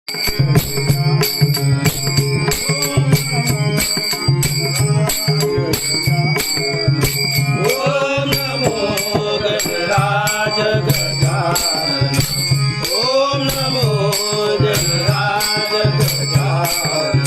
ओम नमो गणराज गजानन ओम नमो गणराज गजानन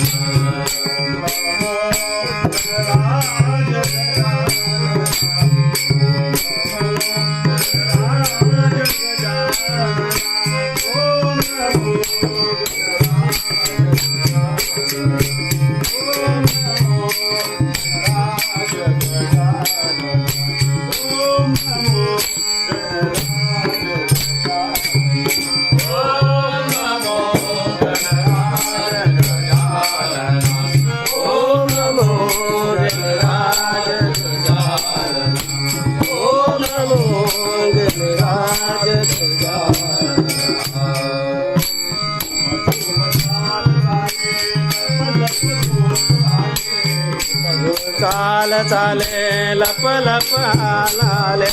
चाल चाले लप लप आलाले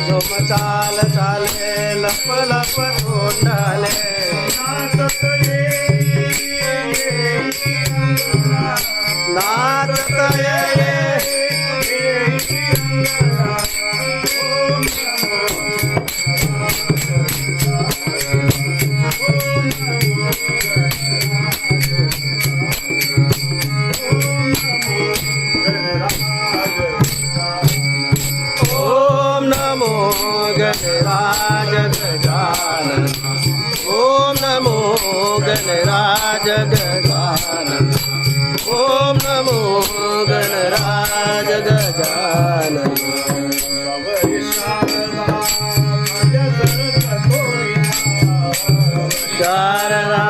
तुम चाल चाले लप लप ओंडाले नाचत ये गणराज गजानन ओम नमो गणराज गजानन ओम नमो गणराज गजानन शारदा